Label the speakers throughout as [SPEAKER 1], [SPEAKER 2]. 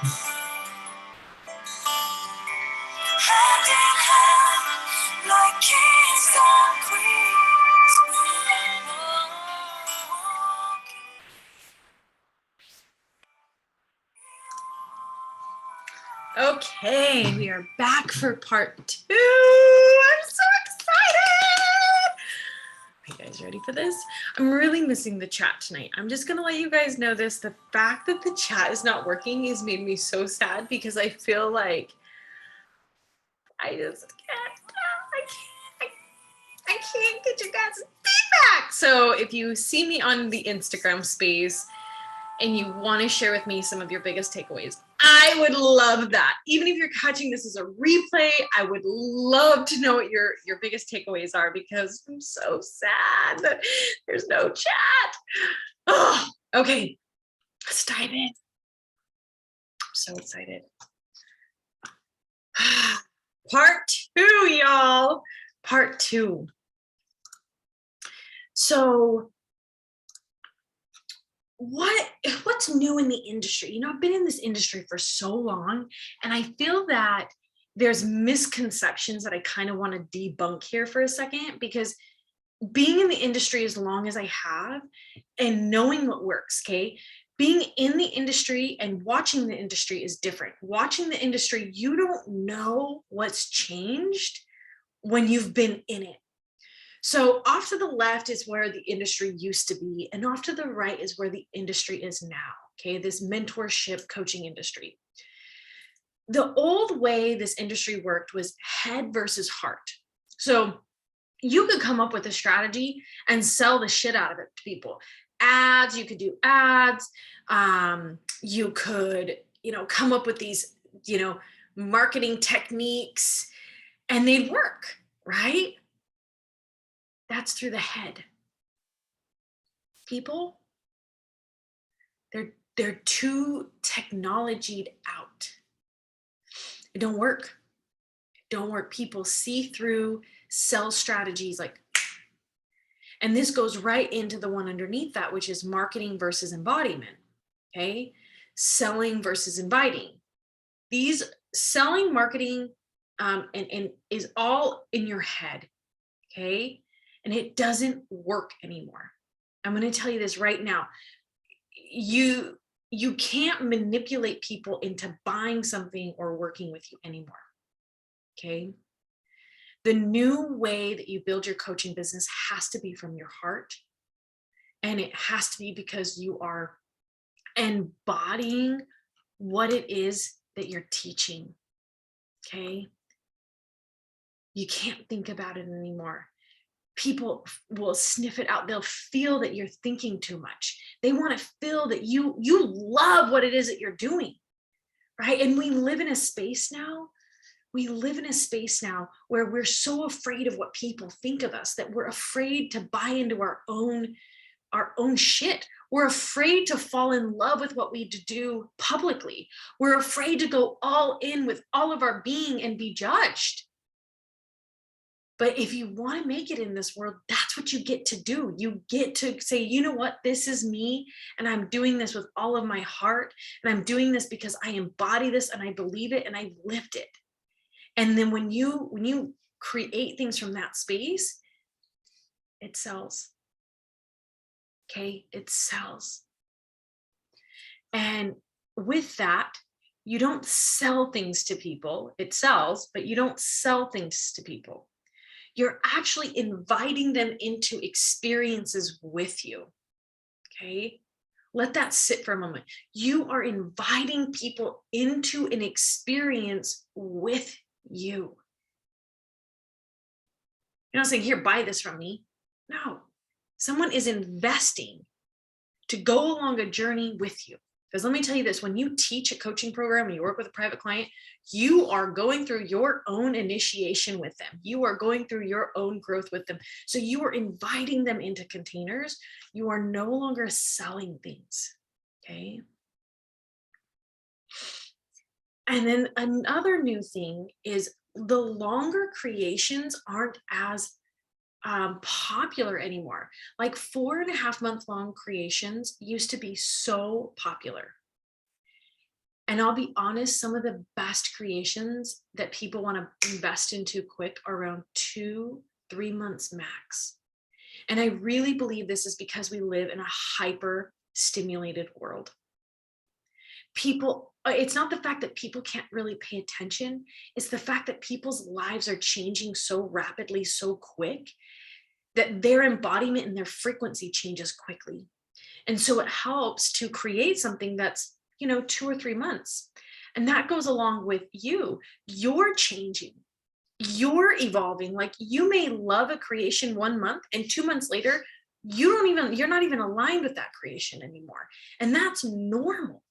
[SPEAKER 1] Hand in hand, like kings and queens, walking. Okay, we are back for part 2. I'm so excited. Are you guys ready for this? I'm really missing the chat tonight. I'm just gonna let you guys know this. The fact that the chat is not working has made me so sad because I feel like I just I can't get you guys feedback. So if you see me on the Instagram space and you want to share with me some of your biggest takeaways, I would love that. Even if you're catching this as a replay, I would love to know what your biggest takeaways are, because I'm so sad that there's no chat. Oh, okay, let's dive in. I'm so excited. Part 2, y'all. Part 2. So what's new in the industry? You know, I've been in this industry for so long, and I feel that there's misconceptions that I kind of want to debunk here for a second, because being in the industry as long as I have and knowing what works, okay? Being in the industry and watching the industry is different. Watching the industry, you don't know what's changed when you've been in it. So off to the left is where the industry used to be, and off to the right is where the industry is now, okay? This mentorship coaching industry. The old way this industry worked was head versus heart. So you could come up with a strategy and sell the shit out of it to people. Ads, you could do ads. You could, come up with these, marketing techniques, and they'd work, right? That's through the head. People, they're too technologied out. It don't work. It don't work. People see through sell strategies and this goes right into the one underneath that, which is marketing versus embodiment. Okay, selling versus inviting. These selling, marketing, and is all in your head. Okay, and it doesn't work anymore. I'm going to tell you this right now. You can't manipulate people into buying something or working with you anymore. Okay. The new way that you build your coaching business has to be from your heart. And it has to be because you are embodying what it is that you're teaching. Okay. You can't think about it anymore. People will sniff it out. They'll feel that you're thinking too much. They want to feel that you love what it is that you're doing, right? And we live in a space now where we're so afraid of what people think of us that we're afraid to buy into our own shit. We're afraid to fall in love with what we do publicly. We're afraid to go all in with all of our being and be judged. But if you want to make it in this world, that's what you get to do. You get to say, you know what, this is me, and I'm doing this with all of my heart, and I'm doing this because I embody this and I believe it and I lived it. And then when you create things from that space, it sells. Okay, it sells. And with that, you don't sell things to people. It sells, but you don't sell things to people. You're actually inviting them into experiences with you. Okay, let that sit for a moment. You are inviting people into an experience with you. You're not saying, here, buy this from me. No, someone is investing to go along a journey with you. Because let me tell you this, when you teach a coaching program and you work with a private client, you are going through your own initiation with them. You are going through your own growth with them. So you are inviting them into containers. You are no longer selling things, okay? And then another new thing is the longer creations aren't as popular anymore. Like 4.5 month long creations used to be so popular. And I'll be honest, some of the best creations that people want to invest into quick are around 2, 3 months max. And I really believe this is because we live in a hyper stimulated world. People, it's not the fact that people can't really pay attention, it's the fact that people's lives are changing so rapidly, so quick, that their embodiment and their frequency changes quickly. And so it helps to create something that's, 2 or 3 months. And that goes along with you. You're changing, you're evolving. Like, you may love a creation 1 month, and 2 months later, you're not even aligned with that creation anymore. And that's normal.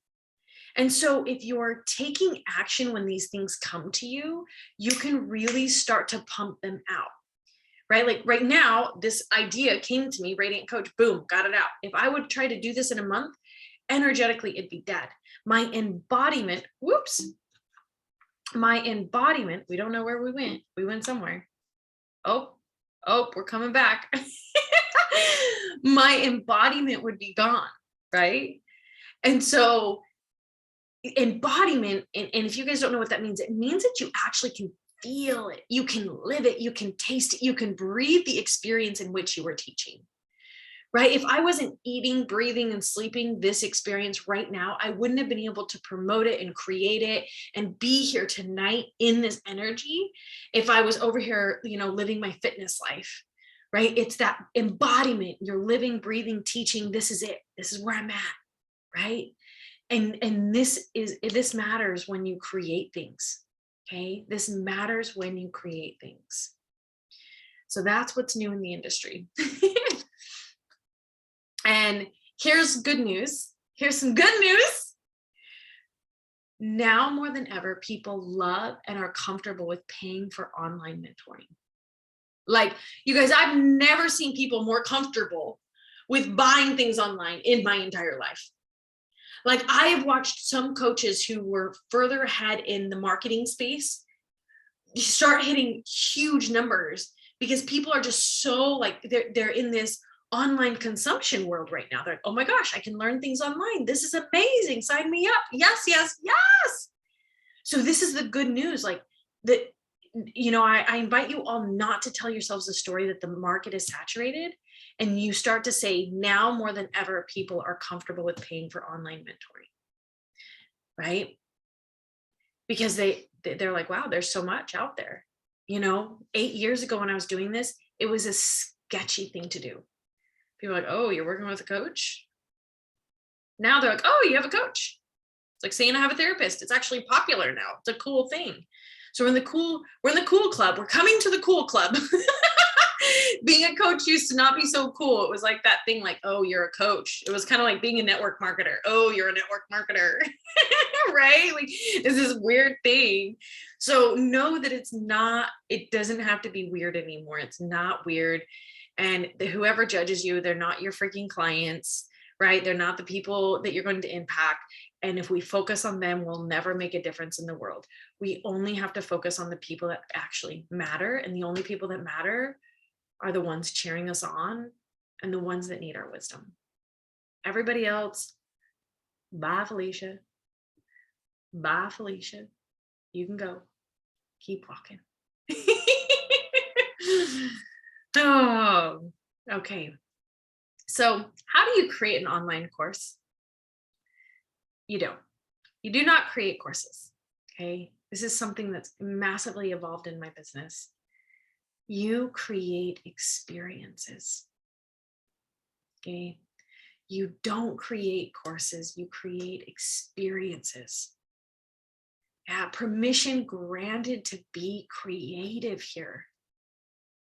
[SPEAKER 1] And so if you're taking action when these things come to you, you can really start to pump them out. Right? Like right now, this idea came to me, Radiant Coach, boom, got it out. If I would try to do this in a month, energetically, it'd be dead. My embodiment, we don't know where we went. We went somewhere. Oh, we're coming back. My embodiment would be gone, right? And so embodiment, and if you guys don't know what that means, it means that you actually can feel it, you can live it, you can taste it, you can breathe the experience in which you were teaching, right? If I wasn't eating, breathing, and sleeping this experience right now, I wouldn't have been able to promote it and create it and be here tonight in this energy if I was over here, living my fitness life, right? It's that embodiment, you're living, breathing, teaching. This is it. This is where I'm at, right? And this matters when you create things. Okay, this matters when you create things. So that's what's new in the industry. And here's good news. Here's some good news. Now more than ever, people love and are comfortable with paying for online mentoring. Like, you guys, I've never seen people more comfortable with buying things online in my entire life. Like, I have watched some coaches who were further ahead in the marketing space start hitting huge numbers because people are just so like, they're in this online consumption world right now. They're like, oh my gosh, I can learn things online. This is amazing. Sign me up. Yes, yes, yes. So this is the good news. Like, that, I invite you all not to tell yourselves the story that the market is saturated, and you start to say, now more than ever, people are comfortable with paying for online mentoring, right? Because they're like, wow, there's so much out there. 8 years ago when I was doing this, it was a sketchy thing to do. People are like, oh, you're working with a coach? Now they're like, oh, you have a coach. It's like saying I have a therapist. It's actually popular now. It's a cool thing. So we're in the cool club. We're coming to the cool club. Being a coach used to not be so cool. It was like that thing like, oh, you're a coach. It was kind of like being a network marketer. Oh, you're a network marketer. Right? Like, it's this weird thing. So know that it doesn't have to be weird anymore. It's not weird. And whoever judges you, they're not your freaking clients, right? They're not the people that you're going to impact. And if we focus on them, we'll never make a difference in the world. We only have to focus on the people that actually matter. And the only people that matter are the ones cheering us on and the ones that need our wisdom. Everybody else, bye, Felicia. Bye, Felicia. You can go. Keep walking. Oh, okay. So how do you create an online course? You don't. You do not create courses. Okay. This is something that's massively evolved in my business. You create experiences. Okay. You don't create courses, you create experiences. Yeah, permission granted to be creative here.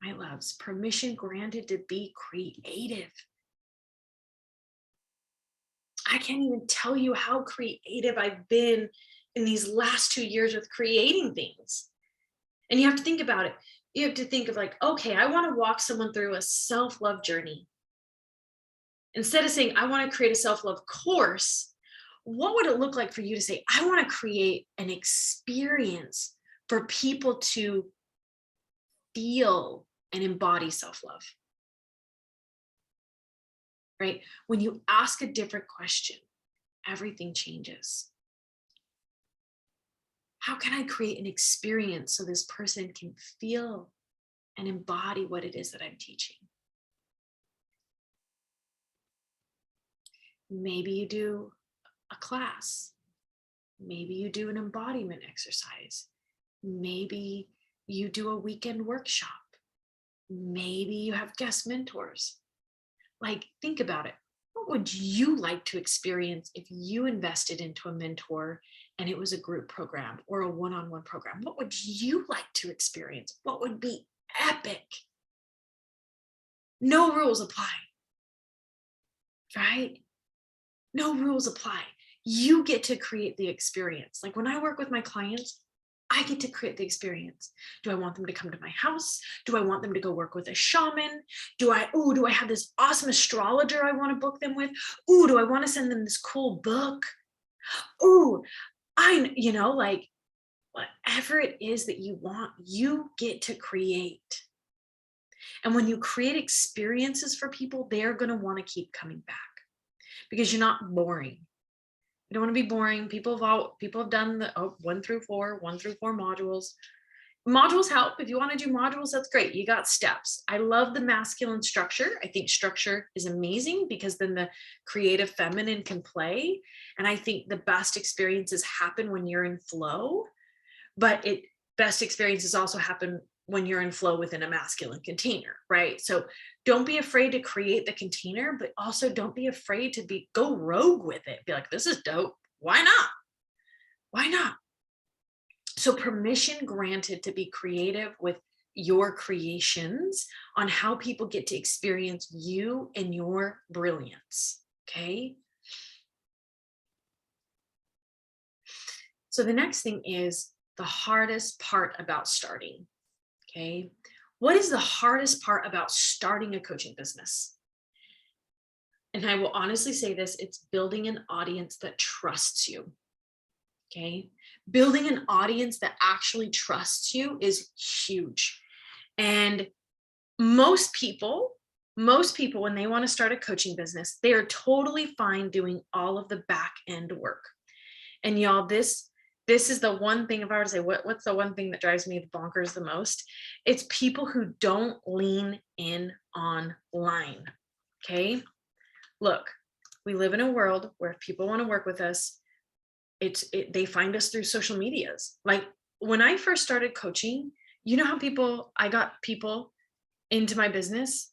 [SPEAKER 1] My loves, permission granted to be creative. I can't even tell you how creative I've been in these last 2 years with creating things. And you have to think about it. You have to think of like, okay, I want to walk someone through a self-love journey. Instead of saying, I want to create a self-love course, what would it look like for you to say, I want to create an experience for people to feel and embody self-love? Right? When you ask a different question, everything changes. How can I create an experience so this person can feel and embody what it is that I'm teaching? Maybe you do a class. Maybe you do an embodiment exercise. Maybe you do a weekend workshop. Maybe you have guest mentors. Like, think about it. What would you like to experience if you invested into a mentor and it was a group program or a one-on-one program? What would you like to experience? What would be epic? No rules apply, right? No rules apply. You get to create the experience. Like when I work with my clients, I get to create the experience. Do I want them to come to my house? Do I want them to go work with a shaman? Do I have this awesome astrologer I want to book them with? Ooh, do I want to send them this cool book? Ooh, like whatever it is that you want, you get to create. And when you create experiences for people, they're going to want to keep coming back because you're not boring. You don't want to be boring. People have done the 1 through 4 modules. Modules help. If you want to do modules, that's great. You got steps. I love the masculine structure. I think structure is amazing because then the creative feminine can play. And I think the best experiences happen when you're in flow, but best experiences also happen when you're in flow within a masculine container, right? So don't be afraid to create the container, but also don't be afraid to go rogue with it. Be like, this is dope. Why not? Why not? So permission granted to be creative with your creations on how people get to experience you and your brilliance. Okay. So the next thing is the hardest part about starting. Okay. What is the hardest part about starting a coaching business? And I will honestly say this, it's building an audience that trusts you. Okay. Building an audience that actually trusts you is huge. And most people, when they want to start a coaching business, they are totally fine doing all of the back end work. And y'all, this is the one thing, if I were to say, what's the one thing that drives me bonkers the most? It's people who don't lean in online. Okay. Look, we live in a world where if people want to work with us, they find us through social medias. Like when I first started coaching, you know how I got people into my business?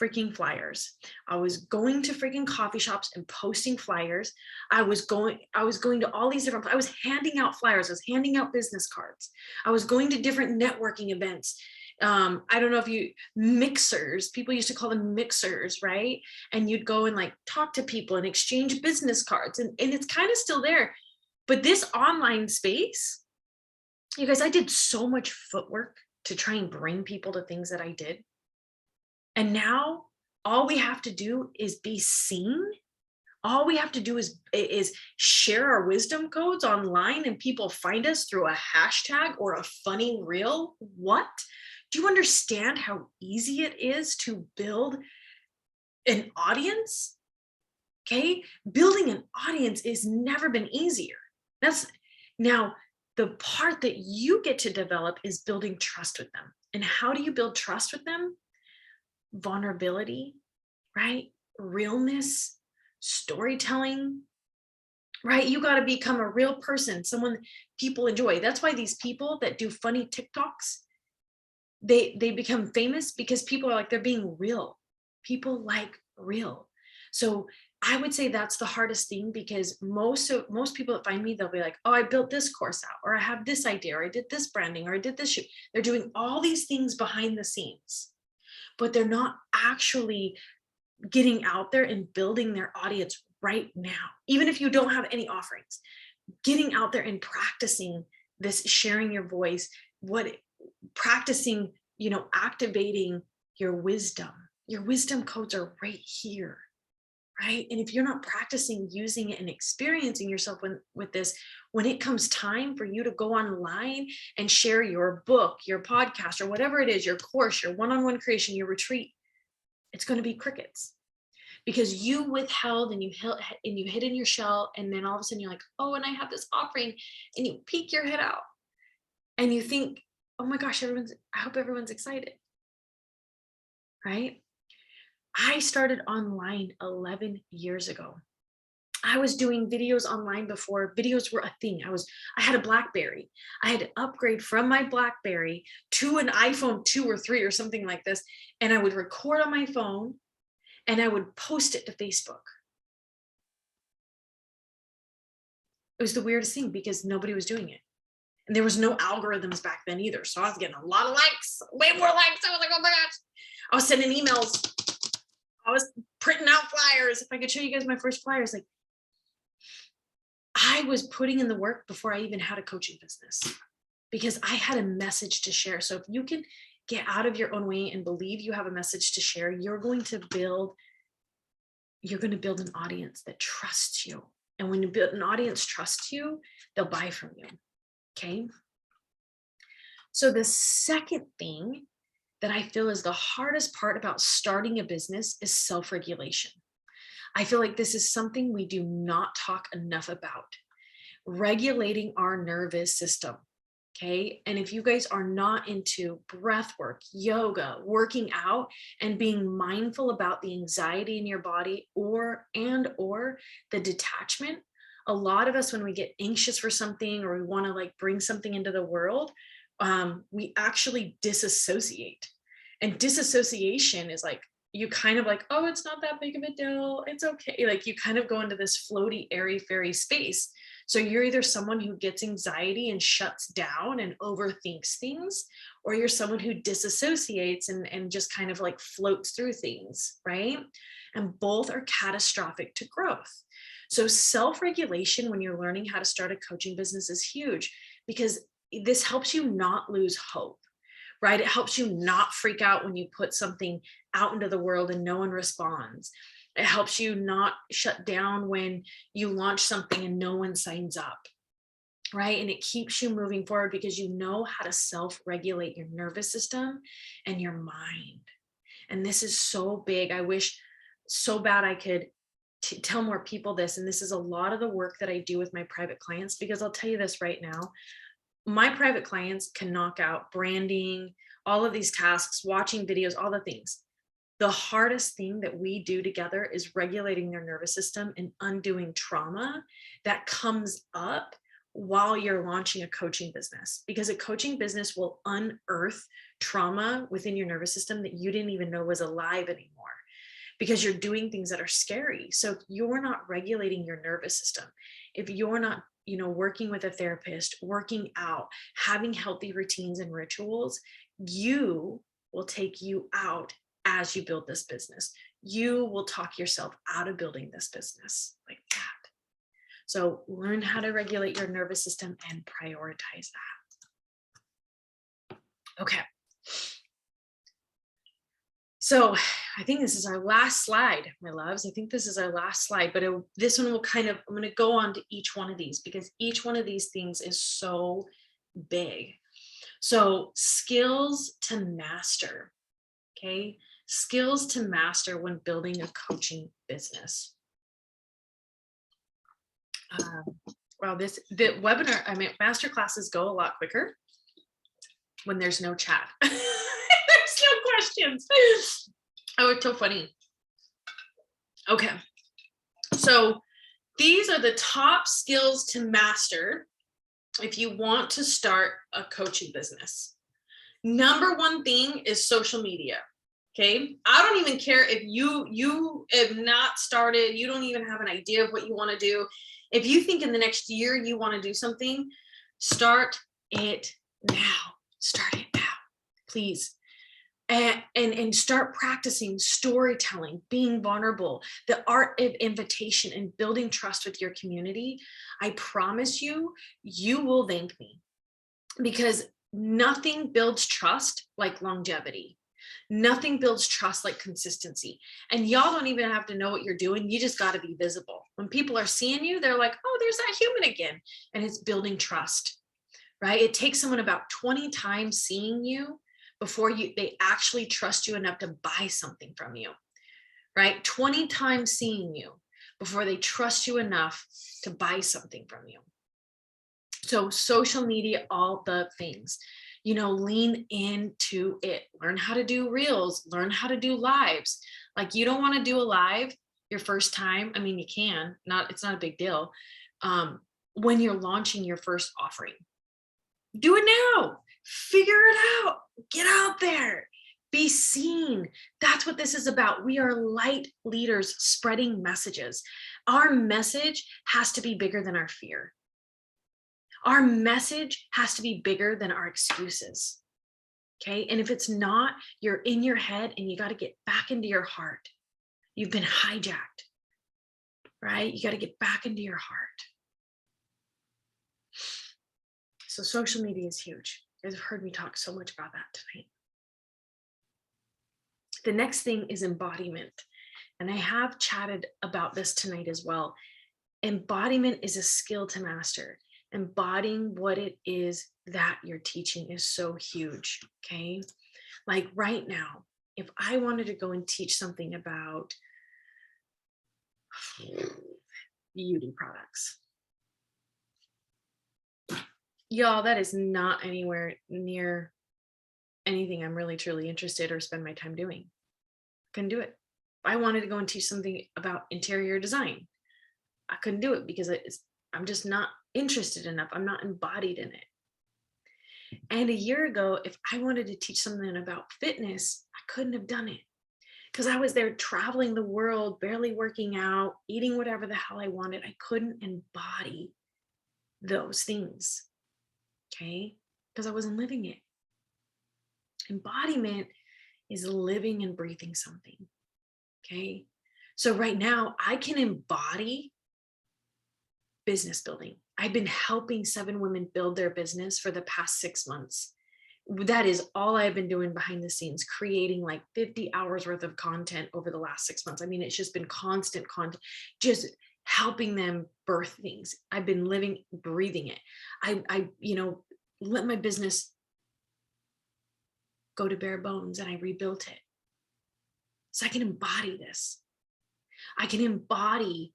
[SPEAKER 1] Freaking flyers. I was going to freaking coffee shops and posting flyers. I was going to all these different, I was handing out flyers. I was handing out business cards. I was going to different networking events. I don't know if mixers, people used to call them mixers, right? And you'd go and like talk to people and exchange business cards. And it's kind of still there. But this online space, you guys, I did so much footwork to try and bring people to things that I did. And now all we have to do is be seen. All we have to do is share our wisdom codes online and people find us through a hashtag or a funny reel. What? Do you understand how easy it is to build an audience? Okay. Building an audience has never been easier. Now the part that you get to develop is building trust with them. And how do you build trust with them? Vulnerability, right? Realness, storytelling, right? You got to become a real person, someone people enjoy. That's why these people that do funny TikToks, they become famous because people are like, they're being real. People like real. So I would say that's the hardest thing because most people that find me, they'll be like, oh, I built this course out, or I have this idea, or I did this branding, or I did this shoot. They're doing all these things behind the scenes, but they're not actually getting out there and building their audience right now. Even if you don't have any offerings, getting out there and practicing this, sharing your voice, practicing, activating your wisdom. Your wisdom codes are right here, right? And if you're not practicing using it and experiencing yourself with this, when it comes time for you to go online and share your book, your podcast, or whatever it is, your course, your one-on-one creation, your retreat, it's going to be crickets. because you withheld and you hid in your shell. And then all of a sudden you're like, oh, and I have this offering, and you peek your head out and you think, oh my gosh, I hope everyone's excited. Right? I started online 11 years ago. I was doing videos online before videos were a thing. I had a BlackBerry. I had to upgrade from my BlackBerry to an iPhone 2 or 3 or something like this. And I would record on my phone and I would post it to Facebook. It was the weirdest thing because nobody was doing it. And there was no algorithms back then either. So I was getting a lot of likes, way more likes. I was like, oh my gosh. I was sending emails. I was printing out flyers. If I could show you guys my first flyers, like, I was putting in the work before I even had a coaching business because I had a message to share. So if you can get out of your own way and believe you have a message to share, you're going to build an audience that trusts you. And when you build an audience trusts you, they'll buy from you. Okay. So the second thing that I feel is the hardest part about starting a business is self-regulation. I feel like this is something we do not talk enough about. Regulating our nervous system. Okay. And if you guys are not into breath work, yoga, working out, and being mindful about the anxiety in your body or the detachment, a lot of us, when we get anxious for something or we want to like bring something into the world, we actually disassociate. And disassociation is like, you kind of like, oh, it's not that big of a deal. It's okay. Like you kind of go into this floaty, airy, fairy space. So you're either someone who gets anxiety and shuts down and overthinks things, or you're someone who disassociates and just kind of like floats through things, right? And both are catastrophic to growth. So self-regulation when you're learning how to start a coaching business is huge because this helps you not lose hope. Right? It helps you not freak out when you put something out into the world and no one responds. It helps you not shut down when you launch something and no one signs up. Right? And it keeps you moving forward because you know how to self-regulate your nervous system and your mind. And this is so big. I wish so bad I could tell more people this. And this is a lot of the work that I do with my private clients, because I'll tell you this right now. My private clients can knock out branding, all of these tasks, watching videos, all the things. The hardest thing that we do together is regulating their nervous system and undoing trauma that comes up while you're launching a coaching business, because a coaching business will unearth trauma within your nervous system that you didn't even know was alive anymore, because you're doing things that are scary. So if you're not regulating your nervous system, if you're not working with a therapist, working out, having healthy routines and rituals, you will take you out as you build this business. You will talk yourself out of building this business like that. So learn how to regulate your nervous system and prioritize that. Okay. So I think this is our last slide, my loves. I think this is our last slide, but this one will I'm going to go on to each one of these because each one of these things is so big. So skills to master, okay? Skills to master when building a coaching business. Well, the webinar, masterclasses go a lot quicker when there's no chat. There's no questions. Oh, it's so funny. Okay. So these are the top skills to master if you want to start a coaching business. Number one thing is social media. Okay. I don't even care if you have not started, you don't even have an idea of what you want to do. If you think in the next year you want to do something, start it now. Start it now, please. And start practicing storytelling, being vulnerable, the art of invitation, and building trust with your community. I promise you, you will thank me, because nothing builds trust like longevity. Nothing builds trust like consistency. And y'all don't even have to know what you're doing. You just got to be visible. When people are seeing you, they're like, oh, there's that human again. And it's building trust, right? It takes someone about 20 times seeing you before they actually trust you enough to buy something from you, right? 20 times seeing you before they trust you enough to buy something from you. So social media, all the things, lean into it. Learn how to do reels, learn how to do lives. Like, you don't want to do a live your first time. I mean, you can, it's not a big deal. When you're launching your first offering, do it now, figure it out, get out there, be seen. That's what this is about. We are light leaders spreading messages. Our message has to be bigger than our fear. Our message has to be bigger than our excuses. Okay. And if it's not, you're in your head and you got to get back into your heart. You've been hijacked, right? You got to get back into your heart. So social media is huge. You guys have heard me talk so much about that tonight. The next thing is embodiment. And I have chatted about this tonight as well. Embodiment is a skill to master. Embodying what it is that you're teaching is so huge. Okay. Like right now, if I wanted to go and teach something about beauty products, y'all, that is not anywhere near anything I'm really truly interested or spend my time doing. Couldn't do it. I wanted to go and teach something about interior design. I couldn't do it because I'm just not interested enough. I'm not embodied in it. And a year ago, if I wanted to teach something about fitness, I couldn't have done it because I was there traveling the world, barely working out, eating whatever the hell I wanted. I couldn't embody those things. Okay. Because I wasn't living it. Embodiment is living and breathing something. Okay. So right now I can embody business building. I've been helping 7 women build their business for the past 6 months. That is all I've been doing behind the scenes, creating like 50 hours worth of content over the last 6 months. I mean, it's just been constant content, just helping them birth things. I've been living, breathing it. I let my business go to bare bones and I rebuilt it. So I can embody this. I can embody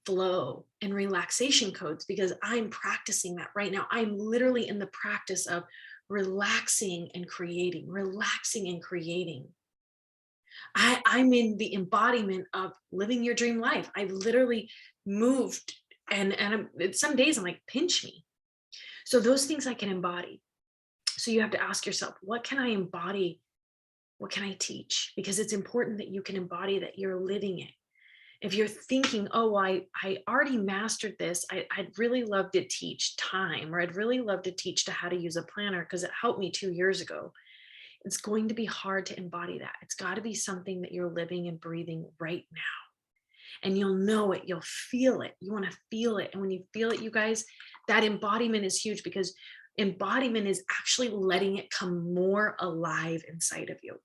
[SPEAKER 1] flow and relaxation codes because I'm practicing that right now. I'm literally in the practice of relaxing and creating, relaxing and creating. I'm in the embodiment of living your dream life. I've literally moved and some days I'm like, pinch me. So those things I can embody. So you have to ask yourself, what can I embody? What can I teach? Because it's important that you can embody that you're living it. If you're thinking, oh, I already mastered this, I'd really love to teach time, or I'd really love to teach to how to use a planner because it helped me 2 years ago. It's going to be hard to embody that. It's got to be something that you're living and breathing right now. And you'll know it, you'll feel it. You want to feel it. And when you feel it, you guys, that embodiment is huge because embodiment is actually letting it come more alive inside of you.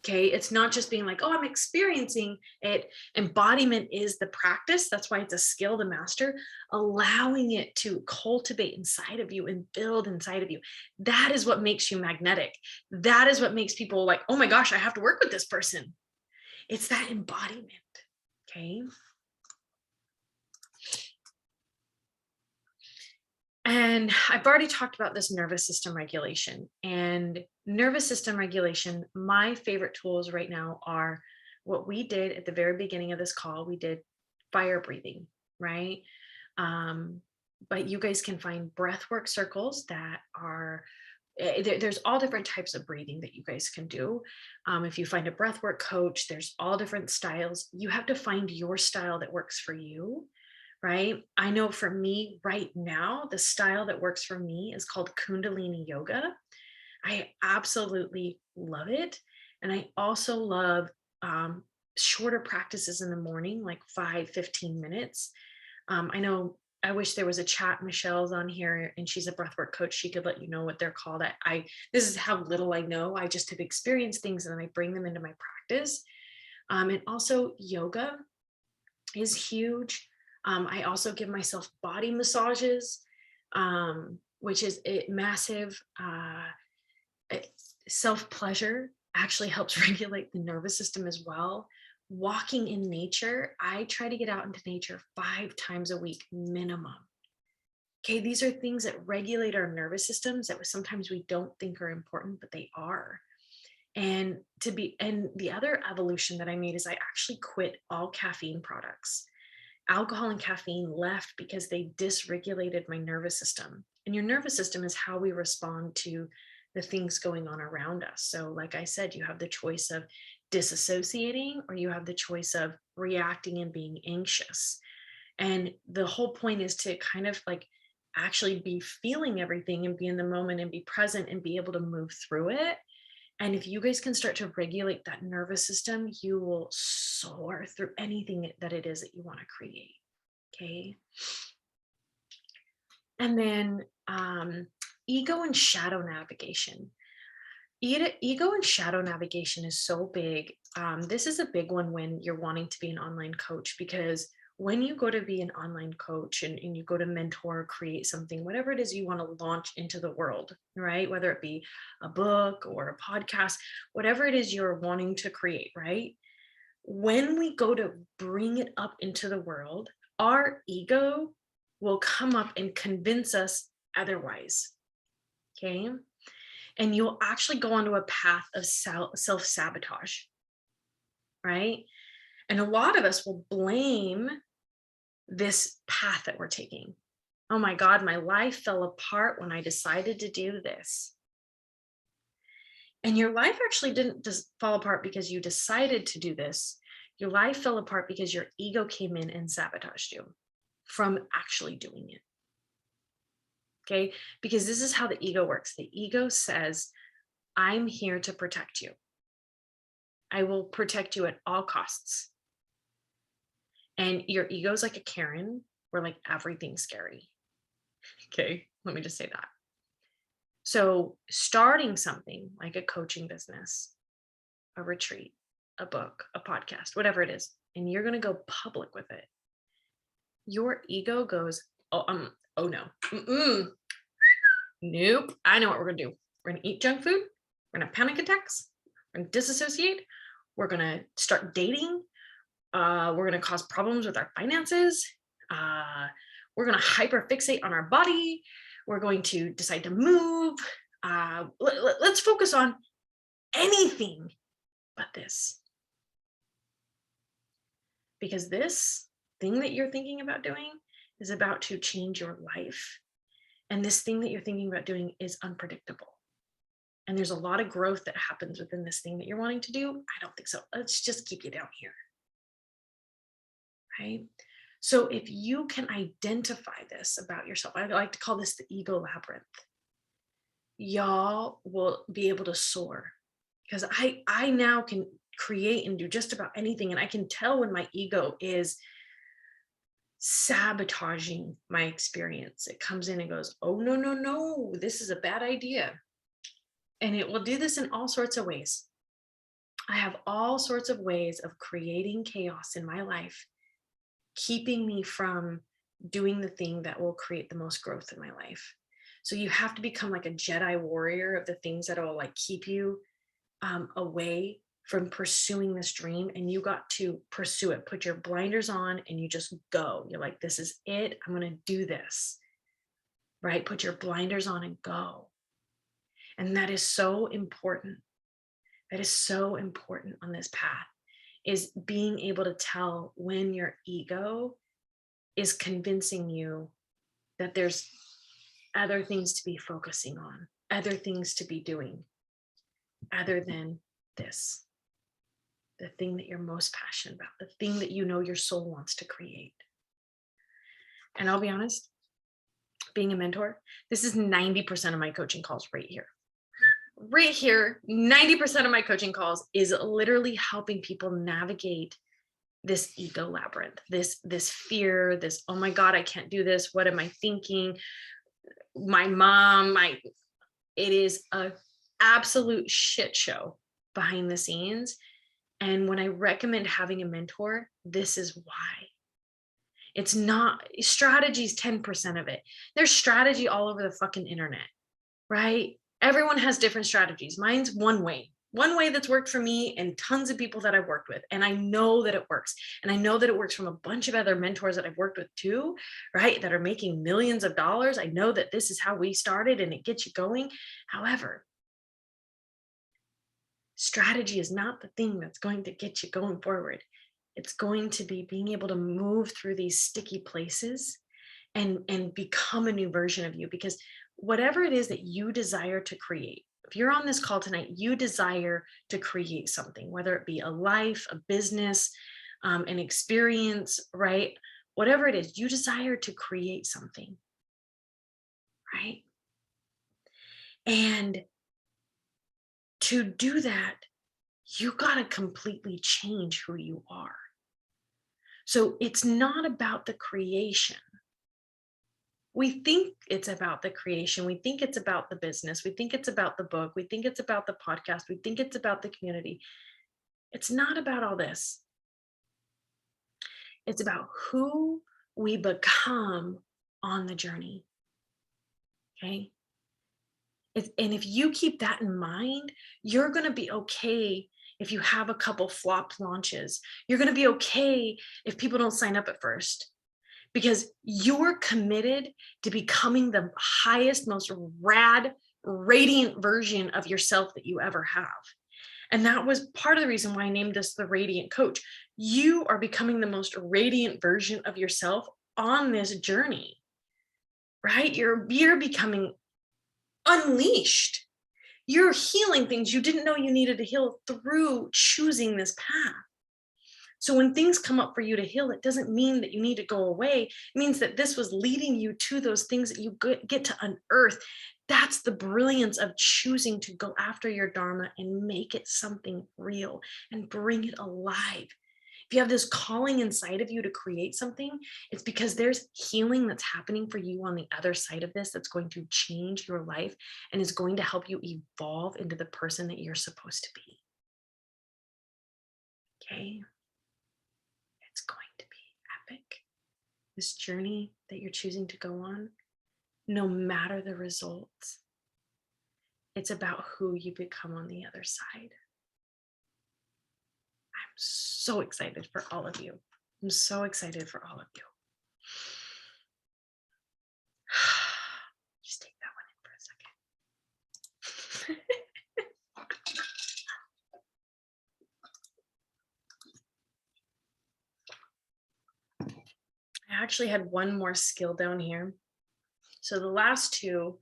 [SPEAKER 1] Okay, it's not just being like, oh, I'm experiencing it. Embodiment is the practice. That's why it's a skill to master, allowing it to cultivate inside of you and build inside of you. That is what makes you magnetic. That is what makes people like, oh my gosh, I have to work with this person. It's that embodiment. Okay. And I've already talked about this nervous system regulation. And nervous system regulation, my favorite tools right now are what we did at the very beginning of this call. We did fire breathing, right? But you guys can find breathwork circles that are, there's all different types of breathing that you guys can do. If you find a breathwork coach, there's all different styles. You have to find your style that works for you. Right? I know for me right now, the style that works for me is called Kundalini yoga. I absolutely love it. And I also love shorter practices in the morning, like 5-15 minutes. I know I wish there was a chat. Michelle's on here and she's a breathwork coach. She could let you know what they're called. This is how little I know. I just have experienced things and then I bring them into my practice. And also yoga is huge. I also give myself body massages, which is a massive self-pleasure, actually helps regulate the nervous system as well. walking in nature. I try to get out into nature 5 times a week minimum. Okay, these are things that regulate our nervous systems that sometimes we don't think are important, but they are. And the other evolution that I made is I actually quit all caffeine products. Alcohol and caffeine left because they dysregulated my nervous system. And your nervous system is how we respond to the things going on around us. So, like I said, you have the choice of disassociating, or you have the choice of reacting and being anxious. And the whole point is to kind of like actually be feeling everything and be in the moment and be present and be able to move through it. And if you guys can start to regulate that nervous system, you will soar through anything that it is that you want to create. Okay. And then ego and shadow navigation. Ego and shadow navigation is so big. This is a big one when you're wanting to be an online coach, because when you go to be an online coach and you go to mentor, create something, whatever it is you want to launch into the world, right? Whether it be a book or a podcast, whatever it is you're wanting to create, right? When we go to bring it up into the world, our ego will come up and convince us otherwise. Okay. And you'll actually go onto a path of self-sabotage, right? And a lot of us will blame this path that we're taking. Oh my God, my life fell apart when I decided to do this. And your life actually didn't just fall apart because you decided to do this. Your life fell apart because your ego came in and sabotaged you from actually doing it. Okay? Because this is how the ego works. The ego says, I'm here to protect you. I will protect you at all costs. And your ego is like a Karen, where like everything's scary. Okay, let me just say that. So starting something like a coaching business, a retreat, a book, a podcast, whatever it is, and you're going to go public with it, your ego goes, oh no, nope, I know what we're going to do. We're going to eat junk food. We're going to have panic attacks. We're going to disassociate. We're going to start dating. We're going to cause problems with our finances. We're going to hyperfixate on our body. We're going to decide to move. Let's focus on anything but this. Because this thing that you're thinking about doing is about to change your life. And this thing that you're thinking about doing is unpredictable. And there's a lot of growth that happens within this thing that you're wanting to do. I don't think so. Let's just keep you down here. Right? So if you can identify this about yourself, I like to call this the ego labyrinth, y'all will be able to soar, because I now can create and do just about anything. And I can tell when my ego is sabotaging my experience. It comes in and goes, oh, no, this is a bad idea. And it will do this in all sorts of ways. I have all sorts of ways of creating chaos in my life, keeping me from doing the thing that will create the most growth in my life. So you have to become like a Jedi warrior of the things that will like keep you away from pursuing this dream. And you got to pursue it. Put your blinders on and you just go. You're like, this is it. I'm going to do this. Right? Put your blinders on and go. And that is so important. That is so important on this path, is being able to tell when your ego is convincing you that there's other things to be focusing on, other things to be doing, other than this, the thing that you're most passionate about, the thing that you know your soul wants to create. And I'll be honest, being a mentor, this is 90% of my coaching calls right here. Right here, 90% of my coaching calls is literally helping people navigate this ego labyrinth, this fear, this, oh my God, I can't do this. What am I thinking? My mom, it is a absolute shit show behind the scenes. And when I recommend having a mentor, this is why. It's not strategy's 10% of it. There's strategy all over the fucking internet, right? Everyone has different strategies. Mine's one way. One way that's worked for me and tons of people that I've worked with. And I know that it works. And I know that it works from a bunch of other mentors that I've worked with too, right? That are making millions of dollars. I know that this is how we started and it gets you going. However, strategy is not the thing that's going to get you going forward. It's going to be being able to move through these sticky places and become a new version of you, because whatever it is that you desire to create, if you're on this call tonight, you desire to create something, whether it be a life, a business, an experience, right? Whatever it is, you desire to create something, right? And to do that, you got to completely change who you are. So it's not about the creation. We think it's about the creation. We think it's about the business. We think it's about the book. We think it's about the podcast. We think it's about the community. It's not about all this. It's about who we become on the journey. Okay. And if you keep that in mind, you're going to be okay if you have a couple flop launches. You're going to be okay if people don't sign up at first, because you're committed to becoming the highest, most rad, radiant version of yourself that you ever have. And that was part of the reason why I named this the Radiant Coach. You are becoming the most radiant version of yourself on this journey, right? You're becoming unleashed. You're healing things you didn't know you needed to heal through choosing this path. So when things come up for you to heal, it doesn't mean that you need to go away. It means that this was leading you to those things that you get to unearth. That's the brilliance of choosing to go after your Dharma and make it something real and bring it alive. If you have this calling inside of you to create something, it's because there's healing that's happening for you on the other side of this that's going to change your life and is going to help you evolve into the person that you're supposed to be. Okay? It's going to be epic. This journey that you're choosing to go on, no matter the results, it's about who you become on the other side. I'm so excited for all of you. I'm so excited for all of you. Just take that one in for a second. I actually had one more skill down here. So the last two,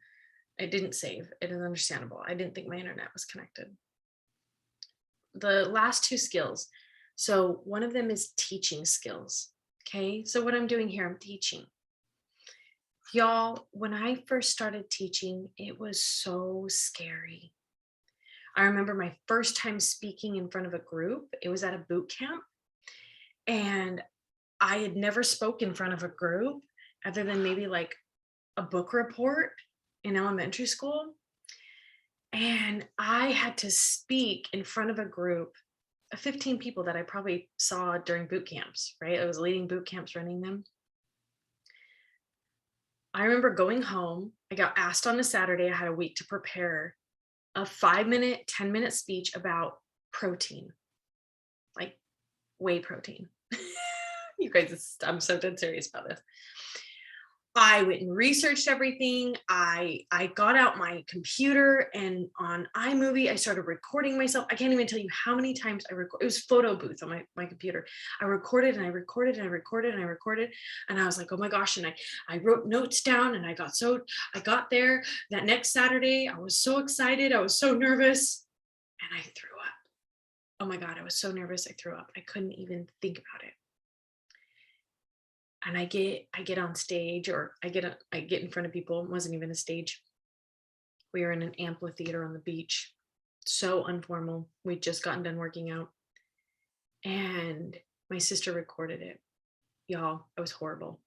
[SPEAKER 1] I didn't save. It is understandable. I didn't think my internet was connected. The last two skills. So one of them is teaching skills. Okay. So what I'm doing here, I'm teaching. Y'all, when I first started teaching, it was so scary. I remember my first time speaking in front of a group. It was at a boot camp. And I had never spoken in front of a group other than maybe like a book report in elementary school. And I had to speak in front of a group of 15 people that I probably saw during boot camps, right? I was leading boot camps, running them. I remember going home. I got asked on a Saturday. I had a week to prepare a 5-minute, 10-minute speech about protein, like whey protein. You guys, I'm so dead serious about this. I went and researched everything. I got out my computer, and on iMovie, I started recording myself. I can't even tell you how many times I recorded. It was photo booth on my computer. I recorded and I recorded and I recorded and I recorded. And I was like, oh my gosh. And I wrote notes down, and I got there that next Saturday. I was so excited. I was so nervous, and I threw up. Oh my God. I was so nervous. I threw up. I couldn't even think about it. And I get on stage, or I get in front of people. It wasn't even a stage. We were in an amphitheater on the beach. So informal. We'd just gotten done working out. And my sister recorded it. Y'all, it was horrible.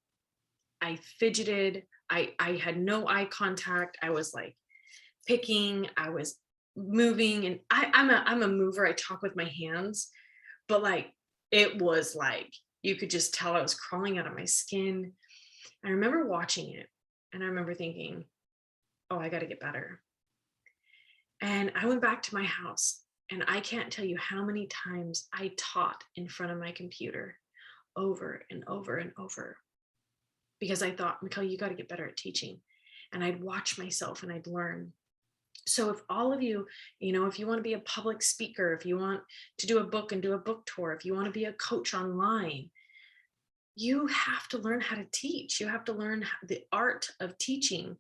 [SPEAKER 1] I fidgeted. I had no eye contact. I was like picking. I was moving. And I'm a mover. I talk with my hands. But like, it was like, you could just tell I was crawling out of my skin. I remember watching it, and I remember thinking, oh, I got to get better. And I went back to my house, And I can't tell you how many times I taught in front of my computer over and over and over, because I thought, Mikkel, you got to get better at teaching. And I'd watch myself and I'd learn. So if all of you, if you want to be a public speaker, if you want to do a book and do a book tour, if you want to be a coach online, you have to learn how to teach. You have to learn the art of teaching.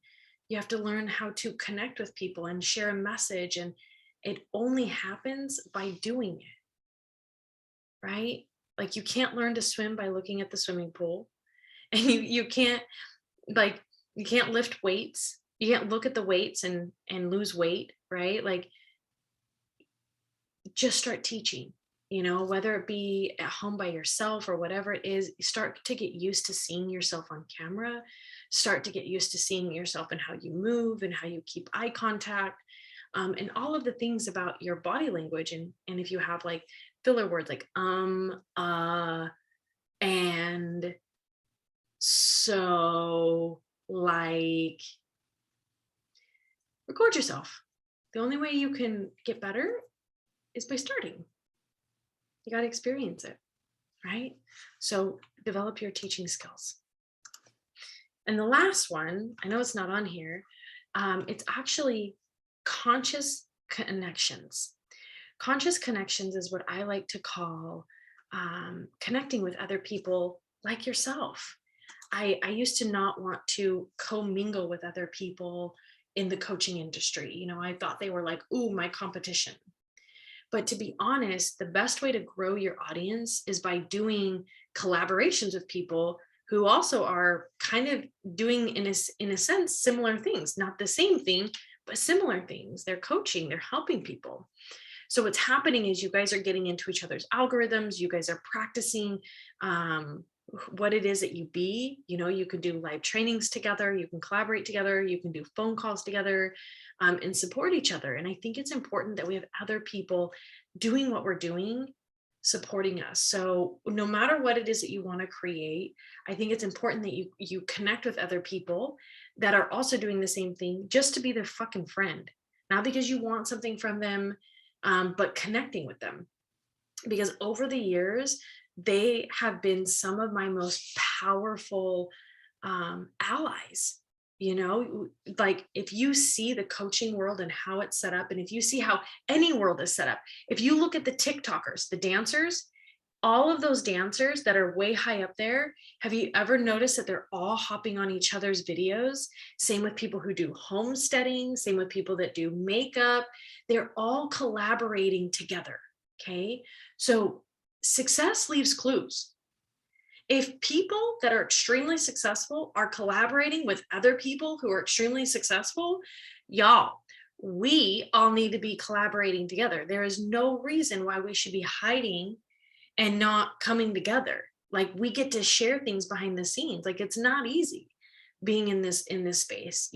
[SPEAKER 1] You have to learn how to connect with people and share a message. And it only happens by doing it, right? Like, you can't learn to swim by looking at the swimming pool, and you can't, like, you can't lift weights. You can't look at the weights and lose weight, right? Like, just start teaching, whether it be at home by yourself or whatever it is. Start to get used to seeing yourself on camera, start to get used to seeing yourself and how you move and how you keep eye contact, and all of the things about your body language. And if you have like filler words like and so, like, record yourself. The only way you can get better is by starting. You got to experience it, right? So develop your teaching skills. And the last one, I know it's not on here, it's actually conscious connections. Conscious connections is what I like to call connecting with other people like yourself. I used to not want to commingle with other people in the coaching industry. I thought they were like, ooh, my competition. But to be honest, the best way to grow your audience is by doing collaborations with people who also are kind of doing, in a sense, similar things. Not the same thing, but similar things. They're coaching, they're helping people. So what's happening is you guys are getting into each other's algorithms. You guys are practicing what it is that you be. You can do live trainings together. You can collaborate together. You can do phone calls together, and support each other. And I think it's important that we have other people doing what we're doing, supporting us. So no matter what it is that you want to create, I think it's important that you connect with other people that are also doing the same thing, just to be their fucking friend. Not because you want something from them, but connecting with them. Because over the years, they have been some of my most powerful allies. Like, if you see the coaching world and how it's set up, and if you see how any world is set up, if you look at the TikTokers, the dancers, all of those dancers that are way high up there, have you ever noticed that they're all hopping on each other's videos? Same with people who do homesteading, same with people that do makeup. They're all collaborating together. Okay. So success leaves clues. If people that are extremely successful are collaborating with other people who are extremely successful, y'all, we all need to be collaborating together. There is no reason why we should be hiding and not coming together. Like, we get to share things behind the scenes. Like, it's not easy being in this space.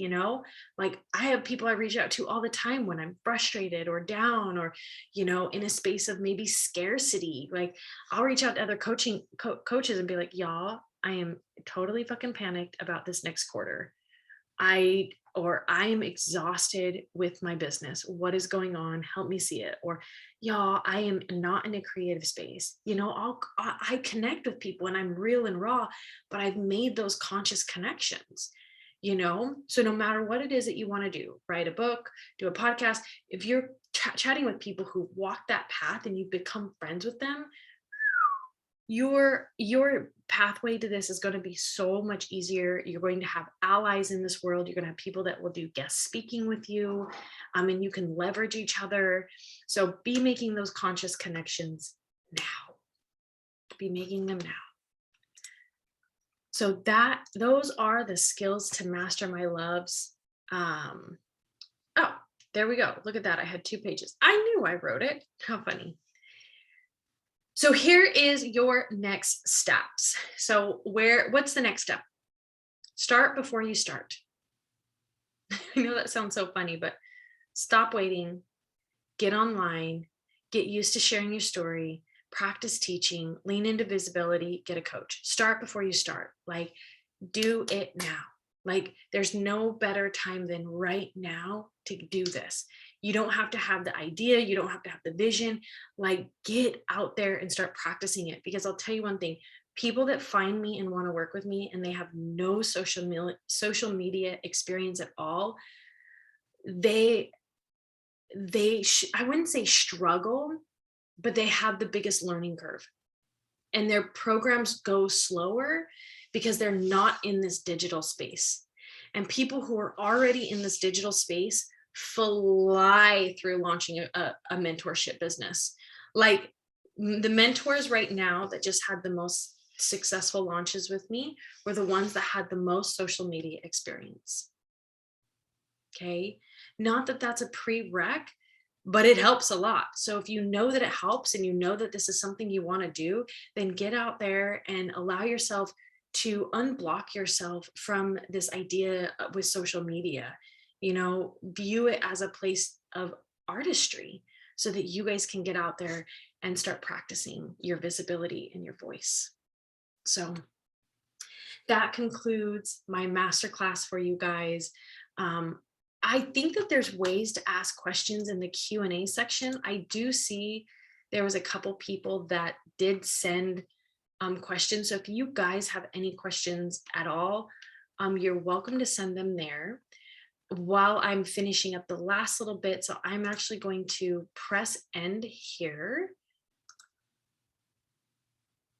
[SPEAKER 1] Like, I have people I reach out to all the time when I'm frustrated or down, or in a space of maybe scarcity. Like, I'll reach out to other coaches and be like, y'all, I am totally fucking panicked about this next quarter. I am exhausted with my business. What is going on? Help me see it. Or, y'all, I am not in a creative space. I connect with people and I'm real and raw, but I've made those conscious connections. So no matter what it is that you want to do, write a book, do a podcast, if you're chatting with people who walk that path and you've become friends with them, your pathway to this is going to be so much easier. You're going to have allies in this world. You're going to have people that will do guest speaking with you, and you can leverage each other. So be making those conscious connections now. Be making them now. So those are the skills to master my loves. Oh, there we go. Look at that. I had 2 pages. I knew I wrote it. How funny. So here is your next steps. So what's the next step? Start before you start. I know that sounds so funny, but stop waiting, get online, get used to sharing your story, practice teaching, lean into visibility, get a coach. Start before you start. Like, do it now. Like, there's no better time than right now to do this. You don't have to have the idea, you don't have to have the vision. Like, get out there and start practicing it. Because I'll tell you one thing, people that find me and want to work with me and they have no social media experience at all, they I wouldn't say struggle, but they have the biggest learning curve, and their programs go slower because they're not in this digital space. And people who are already in this digital space fly through launching a mentorship business. Like, the mentors right now that just had the most successful launches with me were the ones that had the most social media experience. Okay. Not that that's a prereq, but it helps a lot. So if you know that it helps and you know that this is something you want to do, then get out there and allow yourself to unblock yourself from this idea with social media. View it as a place of artistry so that you guys can get out there and start practicing your visibility and your voice. So that concludes my masterclass for you guys. I think that there's ways to ask questions in the Q&A section. I do see there was a couple people that did send questions. So if you guys have any questions at all, you're welcome to send them there while I'm finishing up the last little bit. So I'm actually going to press end here.